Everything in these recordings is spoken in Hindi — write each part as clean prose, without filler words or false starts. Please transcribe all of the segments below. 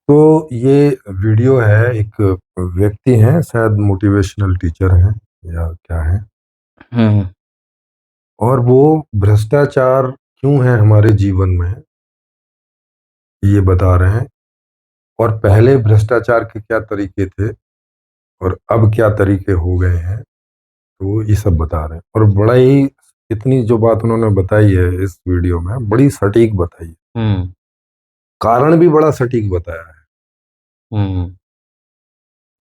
तो ये वीडियो है, एक व्यक्ति हैं, शायद मोटिवेशनल टीचर हैं या क्या हैं। हुँ, और वो भ्रष्टाचार क्यों है हमारे जीवन में, ये बता रहे हैं। और पहले भ्रष्टाचार के क्या तरीके थे और अब क्या तरीके हो गए हैं, तो ये सब बता रहे हैं। और बड़ा ही, इतनी जो बात उन्होंने बताई है इस वीडियो में, बड़ी सटीक बताई है। हुँ, कारण भी बड़ा सटीक बताया है। हुँ।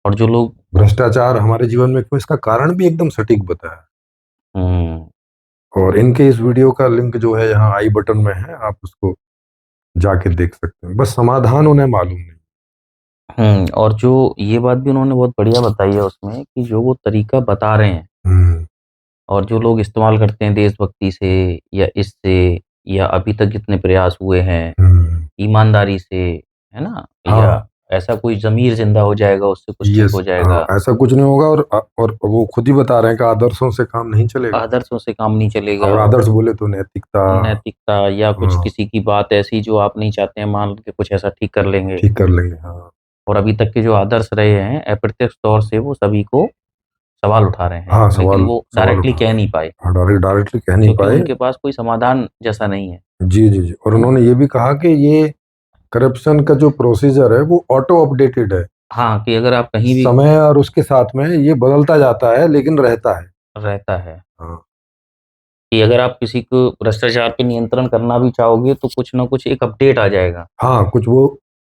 और जो लोग भ्रष्टाचार हमारे जीवन में क्यों, इसका कारण भी एकदम सटीक बताया है। हुँ, और इनके इस वीडियो का लिंक जो है यहाँ आई बटन में है, आप उसको जाके देख सकते हैं। बस समाधान उन्हें मालूम नहीं। और जो ये बात भी उन्होंने बहुत बढ़िया बताई है उसमें कि जो वो तरीका बता रहे हैं हम्म। और जो लोग इस्तेमाल करते हैं देशभक्ति से या इससे या अभी तक जितने प्रयास हुए हैं, हम्म। ईमानदारी से, है ना? या हाँ। ऐसा कोई ज़मीर ज़िंदा हो जाएगा, उससे कुछ ठीक यस। हो हाँ, जाएगा, ऐसा कुछ नहीं होगा। और वो खुद ही बता रहे हैं कि आदर्शों से काम नहीं चलेगा। आदर्शों से काम नहीं चलेगा, और आदर्श बोले तो नैतिकता। नैतिकता या कुछ हाँ, किसी की बात ऐसी जो आप नहीं चाहते हैं, मान के कुछ ऐसा ठीक कर लेंगे। ठीक कर लेंगे। हाँ। और अभी तक के जो आदर्श रहे हैं, अप्रत्यक्ष तौर से वो सभी को सवाल उठा रहे हैं, हाँ, लेकिन सवाल वो सवाल डायरेक्टली उठा कह रहे हैं। नहीं पाए, हाँ, डायरेक्टली कह नहीं क्योंकि पाए। उनके पास कोई समाधान जैसा नहीं है, जी जी जी। और है ना? उन्होंने ये भी कहा कि ये करप्शन का जो प्रोसीजर है वो ऑटो अपडेटेड है। हाँ, कि अगर आप कहीं भी समय और उसके साथ में ये बदलता जाता है, लेकिन रहता है। रहता है हाँ। कि अगर आप किसी को भ्रष्टाचार पे नियंत्रण करना भी चाहोगे, तो कुछ ना कुछ एक अपडेट आ जाएगा, हाँ, कुछ वो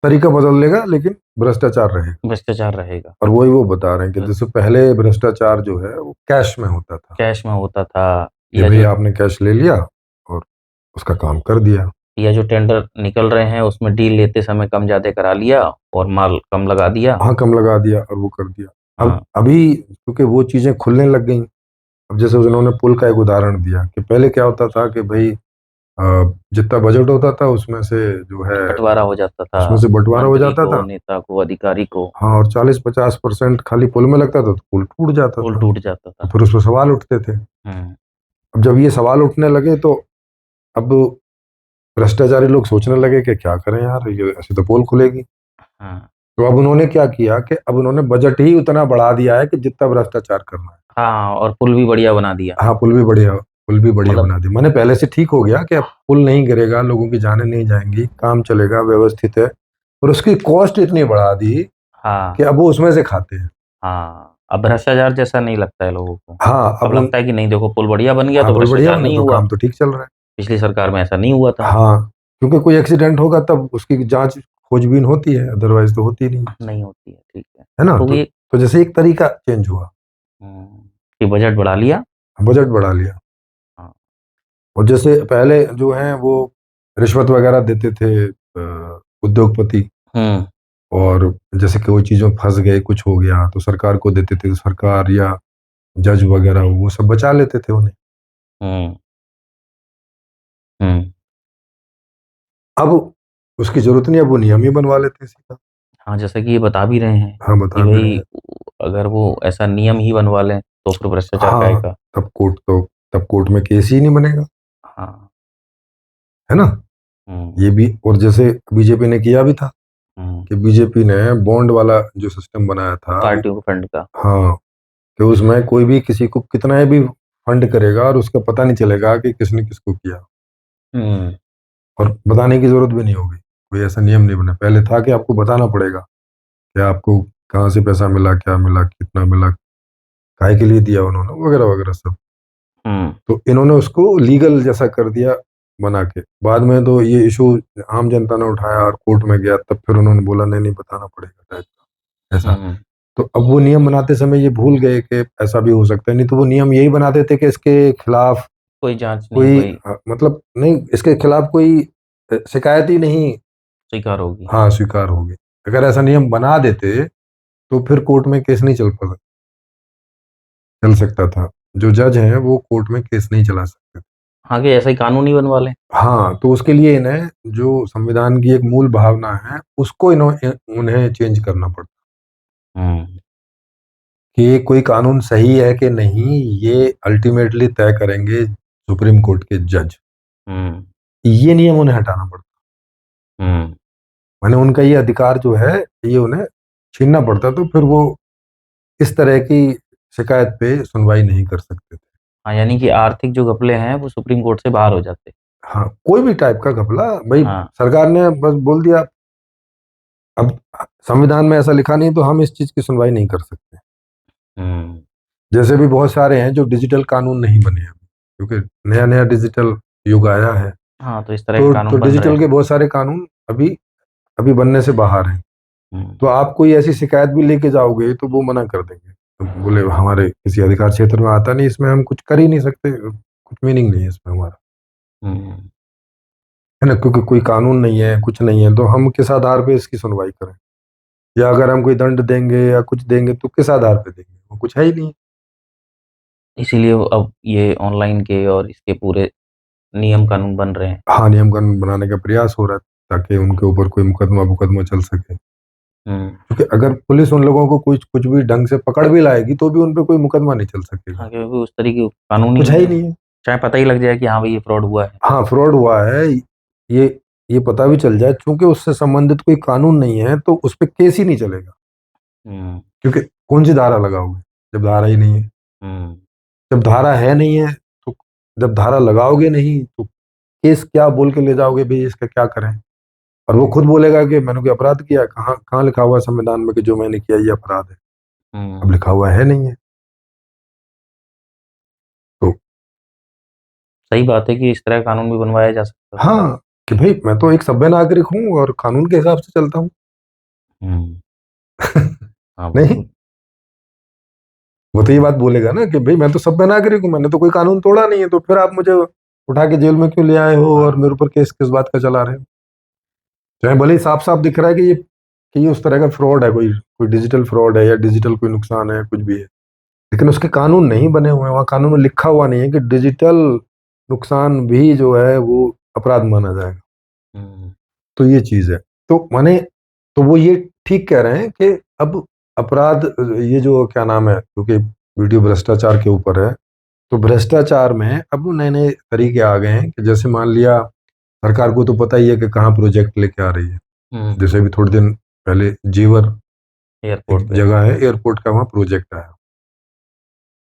तरीका बदल लेगा, लेकिन भ्रष्टाचार रहेगा। भ्रष्टाचार रहेगा। और वही वो बता रहे हैं कि बस जैसे पहले भ्रष्टाचार जो है वो कैश में होता था, कैश में होता था कि या भाई जो आपने कैश ले लिया और उसका काम कर दिया। टेंडर निकल रहे हैं, उसमें डील लेते समय कम-ज़्यादा करा लिया और माल कम लगा दिया। वहाँ कम लगा दिया और वो कर दिया। अब हाँ, अभी क्योंकि वो चीजें खुलने लग गई। अब जैसे उन्होंने पुल का एक उदाहरण दिया कि पहले क्या होता था कि भाई जितना बजट होता था उसमें से जो है, बँटवारा हो जाता था, उसमें से बंटवारा हो मंत्री जाता को, था। नेता को, अधिकारी को, हाँ, और 40-50% खाली पुल में लगता था तो पुल टूट जाता पुल था। टूट जाता तो था। फिर उस पर सवाल उठते थे। हुँ, अब जब ये सवाल उठने लगे तो अब भ्रष्टाचारी लोग सोचने लगे कि क्या करें यार, ये ऐसे तो पोल खुलेगी। हाँ। तो अब उन्होंने क्या किया कि अब उन्होंने बजट ही उतना बढ़ा दिया है कि जितना भ्रष्टाचार करना है। हाँ, और पुल भी बढ़िया बना दिया। हाँ, पुल भी बढ़िया मतलब बना दिया। मैंने पहले से ठीक हो गया कि अब पुल नहीं गिरेगा, लोगों की जानें नहीं जाएंगी, काम चलेगा, व्यवस्थित है। और उसकी कॉस्ट इतनी बढ़ा दी हाँ, कि अब वो उसमें से खाते हैं। हाँ। अब भ्रष्टाचार जैसा नहीं लगता है लोगों को। हाँ, अब अब उन लगता है कि नहीं देखो पुल बढ़िया बन गया हाँ, तो पुल बढ़िया भ्रष्टाचार बना नहीं तो हुआ। काम तो ठीक चल रहा है। पिछली सरकार में ऐसा नहीं हुआ था। हाँ, क्योंकि कोई एक्सीडेंट होगा तब उसकी जांच खोजबीन होती है, अदरवाइज तो होती नहीं। नहीं होती है, ठीक है। है ना? तो ये तो जैसे एक तरीका चेंज हुआ, कि बजट बढ़ा लिया। बजट बढ़ा लिया। हाँ, और जैसे पहले जो हैं वो रिश्वत वगैरह देते थे उद्योगपति। हुँ, और जैसे कोई चीज़ में फंस गए, कुछ हो गया तो सरकार को देते थे, तो सरकार या जज वगैरह वो सब बचा लेते थे उन्हें। हुँ, हुँ। अब उसकी जरूरत नहीं, अब वो नियम ही बनवा लेते हैं सीधा। हाँ, जैसा कि ये बता भी रहे हैं हाँ, कि बता भी रहे भई हैं। अगर वो ऐसा नियम ही बनवा लें तो फिर भ्रष्टाचार काहे हाँ, का? तब कोर्ट में केस ही नहीं बनेगा। हाँ, है ना? हुँ, ये भी। और जैसे बीजेपी ने किया भी था हुँ। कि बीजेपी ने बॉन्ड वाला जो सिस्टम बनाया था वो। पार्टियों के फंड का। हाँ, कि उसमें कोई भी किसी को कितना भी फंड करेगा और उसका पता नहीं चलेगा कि किसने किसको किया। हुँ, और बताने की जरूरत भी नहीं होगी। कोई ऐसा नियम नहीं बना। पहले था कि आपको बताना पड़ेगा कि आपको कहाँ से पैसा मिला, क्या मिला, कितना मिला, काहे के लिए दिया उन्होंने, वगैरह वगैरह सब। हुँ, तो इन्होंने उसको लीगल जैसा कर दिया बना के। बाद में तो ये इशू आम जनता ने उठाया और कोर्ट में गया, तब फिर उन्होंने बोला नहीं नहीं, बताना पड़ेगा टाइप का ऐसा। हुँ। तो अब वो नियम बनाते समय ये भूल गए कि ऐसा भी हो सकता है। नहीं तो वो नियम यही बनाते थे कि इसके खिलाफ कोई जाँच नहीं, कोई कोई मतलब नहीं, इसके खिलाफ कोई शिकायत ही नहीं। स्वीकार होगी। हाँ, स्वीकार होगी। अगर ऐसा नियम बना देते तो फिर कोर्ट में केस नहीं चल सकता था। जो जज हैं वो कोर्ट में केस नहीं चला सकते थे। हाँ, कि ऐसा ही कानून ही बनवा लें। हाँ, तो उसके लिए इन्हें जो संविधान की एक मूल भावना है उसको उन्हें चेंज करना पड़ता। हुँ, कि ये कोई कानून सही है कि नहीं, ये अल्टीमेटली तय करेंगे सुप्रीम कोर्ट के जज। हुँ, ये नियम उन्हें हटाना पड़ता। हुँ। माने उनका ये अधिकार जो है, ये उन्हें छीनना पड़ता, तो फिर वो इस तरह की शिकायत पे सुनवाई नहीं कर सकते थे। हाँ, यानी कि आर्थिक जो घपले हैं वो सुप्रीम कोर्ट से बाहर हो जाते। हाँ, कोई भी टाइप का घपला, भाई हाँ। सरकार ने बस बोल दिया, अब संविधान में ऐसा लिखा नहीं तो हम इस चीज की सुनवाई नहीं कर सकते। हुँ। जैसे भी बहुत सारे हैं जो डिजिटल कानून नहीं बने अभी, क्योंकि नया नया डिजिटल युग आया है, हाँ, तो इस तरह के तो कानून बन रहे डिजिटल हैं। के बहुत सारे कानून अभी अभी बनने से बाहर हैं। हुँ। तो आप कोई ऐसी शिकायत भी लेके जाओगे तो वो मना कर देंगे, तो बोले हमारे किसी अधिकार क्षेत्र में आता नहीं, इसमें हम कुछ कर ही नहीं सकते, कुछ मीनिंग नहीं है इसमें हमारा, हुँ। है ना, क्योंकि कोई कानून नहीं है, कुछ नहीं है, तो हम किस आधार पे इसकी सुनवाई करें, या अगर हम कोई दंड देंगे या कुछ देंगे तो किस आधार पे देंगे, वो कुछ है ही नहीं। इसीलिए वो अब ये ऑनलाइन के और इसके पूरे नियम कानून बन रहे हैं। हाँ, नियम कानून बनाने का प्रयास हो रहा है ताकि उनके ऊपर कोई मुकदमा मुकदमा चल सके, हुँ। क्योंकि अगर पुलिस उन लोगों को कुछ कुछ भी ढंग से पकड़ भी लाएगी तो भी उन पे कोई मुकदमा नहीं चल सकेगा, हाँ, क्योंकि उस तरीके का कानून ही कुछ है नहीं ही है। नहीं है। चाहे पता ही लग जाए कि हाँ भाई ये फ्रॉड हुआ है। हाँ, फ्रॉड हुआ है, ये ये पता भी चल जाए, चूंकि उससे संबंधित कोई कानून नहीं है तो उस पे केस ही नहीं चलेगा, हुँ। क्योंकि कौन सी धारा लगाओगे जब धारा ही नहीं है। हुँ। जब धारा है नहीं है तो, जब धारा लगाओगे नहीं तो केस क्या बोल के ले जाओगे, भाई इसका क्या करें, और वो खुद बोलेगा कि मैंने कोई अपराध किया, कहाँ कहाँ लिखा हुआ है संविधान में कि जो मैंने किया ये अपराध है, अब हुँ। लिखा हुआ है नहीं है। तो सही बात है कि इस तरह का कानून भी बनवाया जा सकता था। हाँ, कि भाई मैं तो एक सभ्य नागरिक हूँ और कानून के हिसाब से चलता हूँ। हुँ। हाँ, नहीं, बिल्कुल। वो तो ये बात बोलेगा ना कि भाई मैं तो सभ्य नागरिक हूँ, मैंने तो कोई कानून तोड़ा नहीं है, तो फिर आप मुझे उठा के जेल में क्यों ले आए हो और हाँ। मेरे ऊपर केस किस बात का चला रहे हो। चाहे भले ही साफ साफ दिख रहा है कि ये उस तरह का फ्रॉड है, कोई कोई डिजिटल फ्रॉड है या डिजिटल कोई नुकसान है, कुछ भी है, लेकिन उसके कानून नहीं बने हुए हैं, वहाँ कानून में लिखा हुआ नहीं है कि डिजिटल नुकसान भी जो है वो अपराध माना जाएगा। हुँ। तो ये चीज है, तो माने, तो वो ये ठीक कह रहे हैं कि अब अपराध, ये जो क्या नाम है, क्योंकि वीडियो भ्रष्टाचार के ऊपर है, तो भ्रष्टाचार में अब नए नए तरीके आ गए हैं कि जैसे मान लिया सरकार को तो पता ही है कि कहाँ प्रोजेक्ट लेके आ रही है। हुँ। जैसे अभी थोड़े दिन पहले जेवर एयरपोर्ट एक पे। जगह है, एयरपोर्ट का वहाँ प्रोजेक्ट आया,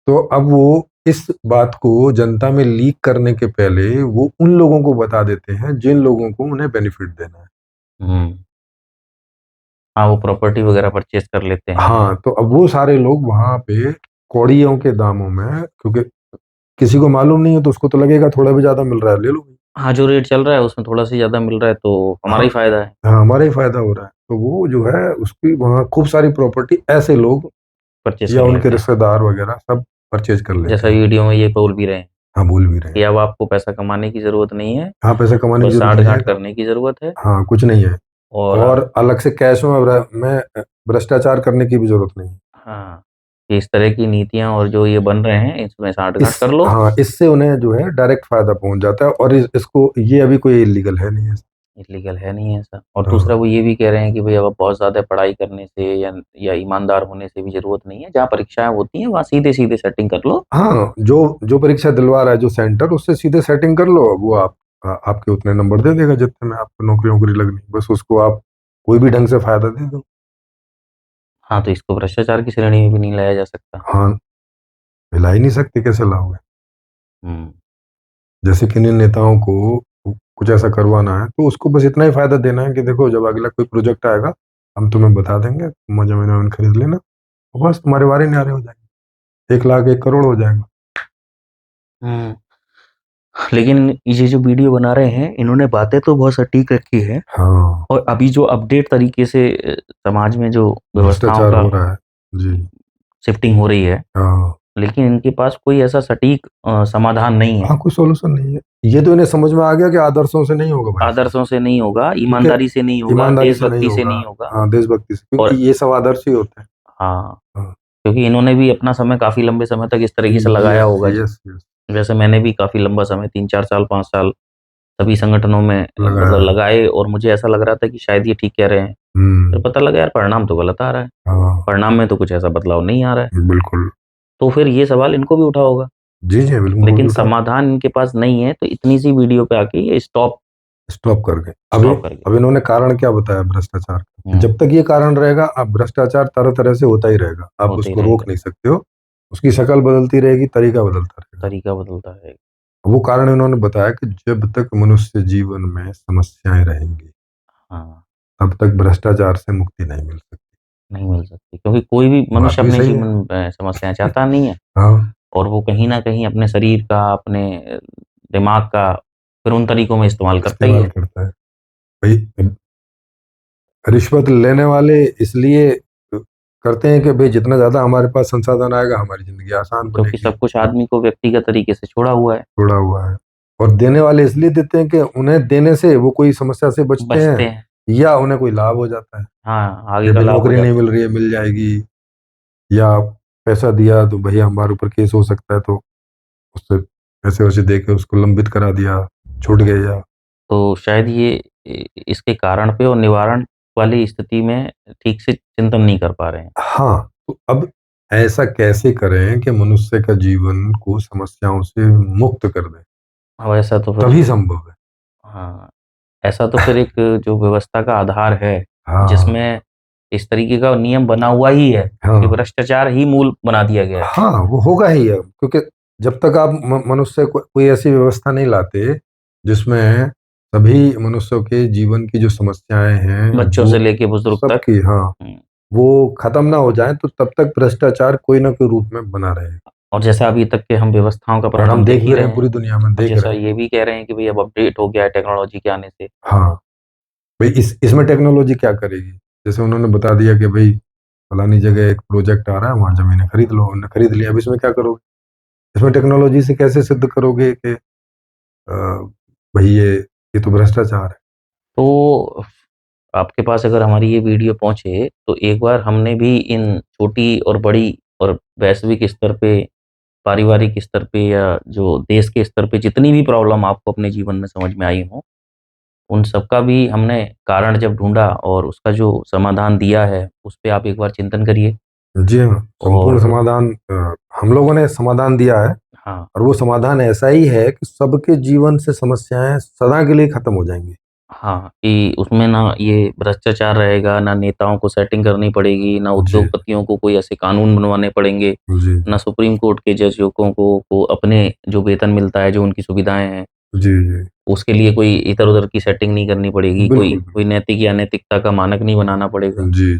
तो अब वो इस बात को जनता में लीक करने के पहले वो उन लोगों को बता देते हैं जिन लोगों को उन्हें बेनिफिट देना है। हुँ। हाँ, वो प्रॉपर्टी वगैरह परचेज़ कर लेते हैं। हाँ, तो अब वो सारे लोग वहां पे कौड़ियों के दामों में, क्योंकि किसी को मालूम नहीं है तो उसको तो लगेगा थोड़ा भी ज्यादा मिल रहा है, ले लो। हाँ, जो रेट चल रहा है उसमें थोड़ा-सा ज़्यादा मिल रहा है तो हमारा हाँ, ही फ़ायदा है। हाँ, हमारा ही फायदा हो रहा है, तो वो जो है उसकी वहाँ खूब सारी प्रॉपर्टी ऐसे लोग परचेज़ या कर उनके लेते हैं। रिश्तेदार वगैरह सब परचेज कर लेते जैसा हैं। वीडियो में ये बोल भी रहे हैं हाँ, बोल भी रहे कि हैं। अब आपको पैसा कमाने की ज़रूरत नहीं है, हाँ, पैसा कमाने की बस जरूरत नहीं है। साठ-गाँठ करने की ज़रूरत है हाँ, कुछ नहीं है, और और अलग से कैश में भ्रष्टाचार करने की भी जरूरत नहीं है। हाँ, कि इस तरह की नीतियाँ और जो ये बन रहे हैं इसमें साठ-गाँठ इस कर लो। हाँ, इससे उन्हें जो है डायरेक्ट फायदा पहुंच जाता है, और इसको ये अभी कोई इलीगल है नहीं है। इल्लीगल है नहीं ऐसा और दूसरा हाँ, वो ये भी कह रहे हैं कि भई अब बहुत ज़्यादा पढ़ाई करने से या ईमानदार होने से भी ज़रूरत नहीं है, जहाँ परीक्षाएँ होती हैं वहाँ सीधे-सीधे सेटिंग कर लो। हाँ, जो जो परीक्षा दिलवा रहा है जो सेंटर, उससे सीधे सेटिंग कर लो, वो आपके उतने नंबर दे देगा जितने में आपको नौकरी वोकरी लगनी, बस उसको आप कोई भी ढंग से फायदा दे दो। हाँ, तो इसको भ्रष्टाचार की श्रेणी में भी नहीं लाया जा सकता। हाँ, मिला ही नहीं सकते, कैसे लाओगे। हुँ। जैसे किन्हीं नेताओं को कुछ ऐसा करवाना है तो उसको बस इतना ही फायदा देना है कि देखो जब अगला कोई प्रोजेक्ट आएगा हम तुम्हें बता देंगे, तुम जमीन वमीन खरीद लेना, और बस तुम्हारे वारे न्यारे हो जाएंगे, 1 लाख 1 करोड़ हो जाएगा। हुँ। लेकिन ये जो वीडियो बना रहे हैं, इन्होंने बातें तो बहुत सटीक रखी है हाँ, और अभी जो अपडेट तरीके से समाज में जो व्यवस्थाओं भ्रष्टाचार का हो रहा है। जी। शिफ्टिंग हो रही है, हाँ, लेकिन इनके पास कोई ऐसा सटीक समाधान नहीं है। हाँ, कोई सॉल्यूशन नहीं है, ये तो इन्हें समझ में आ गया कि आदर्शों से नहीं होगा भाई साहब, आदर्शों से नहीं होगा, क्योंकि ईमानदारी से नहीं होगा, ईमानदारी से नहीं देशभक्ति से होगा। नहीं होगा हाँ, देशभक्ति से, क्योंकि और ये सब आदर्श ही होते हैं। हाँ, हाँ, क्योंकि इन्होंने भी अपना समय काफ़ी लंबे समय तक इस तरीके से लगाया यस, होगा। यस, यस, जैसे मैंने भी काफ़ी लंबा समय 3-4 साल, 5 साल सभी संगठनों में लगाया मतलब है। लगाए और मुझे ऐसा लग रहा था कि शायद ये ठीक कह रहे हैं। फिर हम्म। पता लगा यार परिणाम तो गलत आ रहा है। हाँ, परिणाम में तो कुछ ऐसा बदलाव नहीं आ रहा है। बिल्कुल। तो फिर ये सवाल इनको भी उठा होगा, जी, जी, बिल्कुल वो भी लेकिन उठा। समाधान इनके पास नहीं है, तो इतनी सी वीडियो पे आके ये स्टॉप स्टॉप कर गए। स्टॉप कर गए। अब इन्होंने कारण क्या बताया भ्रष्टाचार का? हुँ, जब तक ये कारण रहेगा, अब भ्रष्टाचार तरह-तरह से होता ही रहेगा। आप होते ही उसको रोक रहेगा, नहीं सकते हो। उसकी शक्ल बदलती रहेगी, तरीका बदलता रहेगा। तरीका बदलता रहेगा। वो कारण इन्होंने बताया कि जब तक मनुष्य जीवन में समस्याएँ रहेंगी, हाँ, तब तक भ्रष्टाचार से मुक्ति नहीं मिल सकती। नहीं मिल सकती क्योंकि कोई भी बात मनुष्य भी अपने सही है। जीवन में समस्याएँ चाहता नहीं है हाँ, और वो कहीं न कहीं अपने शरीर का, अपने दिमाग का फिर उन तरीकों में इस्तेमाल करता ही इस्तेमाल है। करता है। भई रिश्वत लेने वाले इसलिए करते हैं कि भई जितना ज़्यादा हमारे पास संसाधन आएगा, हमारी ज़िंदगी आसान क्योंकि बनेगी। सब कुछ आदमी को व्यक्तिगत तरीके से छोड़ा हुआ है, जुड़ा हुआ है। और देने वाले इसलिए देते हैं कि उन्हें देने से वो कोई समस्या से बचते बचते हैं हैं। या उन्हें कोई लाभ हो जाता है। हाँ, आगे कि का भई लाभ हो नौकरी नहीं जाता है। मिल रही है, मिल जाएगी, या पैसा दिया तो भैया हमारे ऊपर केस हो सकता है, तो उससे पैसे-वैसे दे के उसको लंबित करा दिया, छूट गया। तो शायद ये इसके कारण पे और निवारण वाली स्थिति में ठीक से चिंतन नहीं कर पा रहे हैं। हाँ, तो अब ऐसा कैसे करें कि मनुष्य का जीवन को समस्याओं से मुक्त कर दें? अब ऐसा तो फिर तभी संभव है। हाँ, ऐसा तो फिर एक जो व्यवस्था का आधार है, हाँ, जिसमें इस तरीके का नियम बना हुआ ही है कि हाँ। भ्रष्टाचार ही मूल बना दिया गया है। हाँ, वो होगा ही अब, क्योंकि जब तक आप मनुष्य को कोई ऐसी व्यवस्था नहीं लाते, जिसमें सभी मनुष्यों के जीवन की जो समस्याएँ हैं, बच्चों से वो लेके बुजुर्ग तक। सबकी, हाँ, हुँ, वो खत्म ना हो जाएँ, तो तब तक भ्रष्टाचार कोई ना कोई रूप में बना रहेगा। और जैसा अभी तक के हम व्यवस्थाओं का और हम परिणाम देख देख ही भी रहे रहे हैं, हैं पूरी दुनिया में और देख जैसा रहे हैं। ये भी कह रहे हैं कि भई अब अपडेट हो गया है टेक्नोलॉजी के आने से। हाँ, भई इसमें टेक्नोलॉजी क्या करेगी? जैसे उन्होंने बता दिया कि भई फलानी जगह एक प्रोजेक्ट आ रहा है, वहाँ ज़मीनें खरीद लो, हमने खरीद लिया, अब इसमें क्या करोगे? इसमें टेक्नोलॉजी से कैसे सिद्ध करोगे कि भई ये तो भ्रष्टाचार है? तो आपके पास अगर हमारी ये वीडियो पहुँचे, तो एक बार हमने भी इन छोटी और बड़ी और वैश्विक स्तर पे, पारिवारिक स्तर पे या जो देश के स्तर पे जितनी भी प्रॉब्लम आपको अपने जीवन में समझ में आई हों, उन सबका भी हमने कारण जब ढूँढा और उसका जो समाधान दिया है, उस पे आप एक बार चिंतन करिए। जी हाँ, संपूर्ण और समाधान हम लोगों ने समाधान दिया है, हाँ, और वो समाधान ऐसा ही है कि सबके जीवन से समस्याएँ सदा के लिए खत्म हो जाएँगी। हाँ, कि उसमें ना ये भ्रष्टाचार रहेगा, ना नेताओं को सेटिंग करनी पड़ेगी, ना जी, उद्योगपतियों को कोई ऐसे कानून बनवाने पड़ेंगे, जी, ना सुप्रीम कोर्ट के जजों को अपने जो वेतन मिलता है, जो उनकी सुविधाएँ हैं, जी, जी। उसके लिए कोई इधर-उधर की सेटिंग नहीं करनी पड़ेगी, कोई बिल्कुल, कोई नैतिक या अनैतिकता का मानक नहीं बनाना पड़ेगा, बिल्कुल। जी,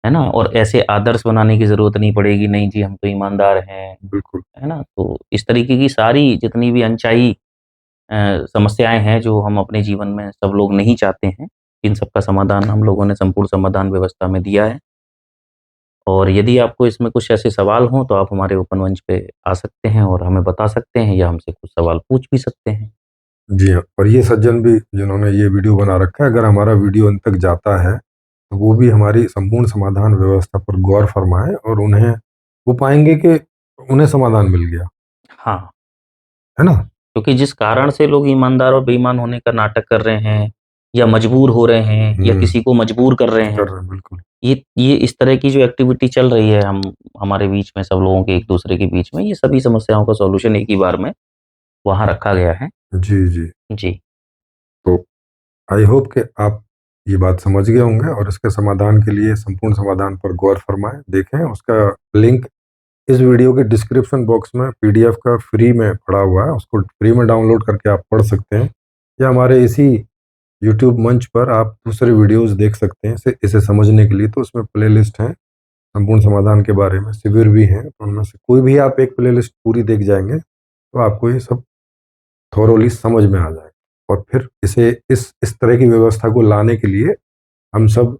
है ना? और ऐसे आदर्श बनाने की ज़रूरत नहीं पड़ेगी, नहीं जी हम तो ईमानदार हैं, बिल्कुल। है ना? तो इस तरीके की सारी जितनी भी अनचाही समस्याएँ हैं जो हम अपने जीवन में सब लोग नहीं चाहते हैं, इन सब का समाधान हम लोगों ने संपूर्ण समाधान व्यवस्था में दिया है। और यदि आपको इसमें कुछ ऐसे सवाल हों तो आप हमारे ओपन मंच पे आ सकते हैं और हमें बता सकते हैं या हमसे कुछ सवाल पूछ भी सकते हैं। जी हाँ, और ये सज्जन भी जिन्होंने ये वीडियो बना रखा है, अगर हमारा वीडियो अंत तक जाता है, तो वो भी हमारी संपूर्ण समाधान व्यवस्था पर गौर फरमाएँ, और वो पाएँगे कि उन्हें समाधान मिल गया, हाँ, है ना? क्योंकि जिस कारण से लोग ईमानदार और बेईमान होने का नाटक कर रहे हैं या मजबूर हो रहे हैं या हुँ, किसी को मजबूर कर रहे हैं, कर रहे हैं, बिल्कुल। ये इस तरह की जो एक्टिविटी चल रही है हम हमारे बीच में सब लोगों के एक-दूसरे के बीच में, ये सभी समस्याओं का सॉल्यूशन एक ही बार में वहाँ रखा गया है। जी, जी। जी, तो आई होप कि आप ये बात समझ गए होंगे, और इसके समाधान के लिए संपूर्ण समाधान पर गौर फरमाएँ, देखें। उसका लिंक इस वीडियो के डिस्क्रिप्शन बॉक्स में पीडीएफ का फ्री में पड़ा हुआ है, उसको फ्री में डाउनलोड करके आप पढ़ सकते हैं, या हमारे इसी यूट्यूब मंच पर आप दूसरे वीडियोज़ देख सकते हैं इसे समझने के लिए। तो उसमें प्लेलिस्ट हैं, संपूर्ण समाधान के बारे में, शिविर भी हैं, तो उनमें से कोई भी आप एक प्लेलिस्ट पूरी देख जाएँगे, तो आपको ये सब थॉरोली समझ में आ जाएगा। और फिर इस तरह की व्यवस्था को लाने के लिए हम सब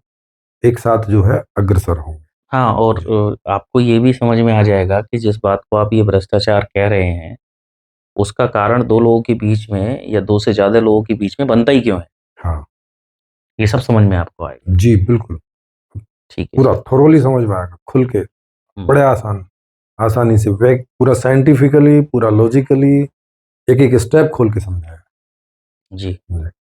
एक साथ जो है अग्रसर होंगे। हाँ और जी। आपको ये भी समझ में आ जाएगा कि जिस बात को आप ये भ्रष्टाचार कह रहे हैं, उसका कारण 2 लोगों के बीच में या 2 से ज़्यादा लोगों के बीच में बनता ही क्यों है? हाँ। ये सब समझ में आपको आएगा। जी, बिल्कुल। ठीक है पूरा जी। थॉरोली समझ में आएगा, खुल के, हुँ, बड़े आसानी से पूरा साइंटिफिकली, पूरा लॉजिकली, एक-एक स्टेप खोल के समझाएगा। जी। जी।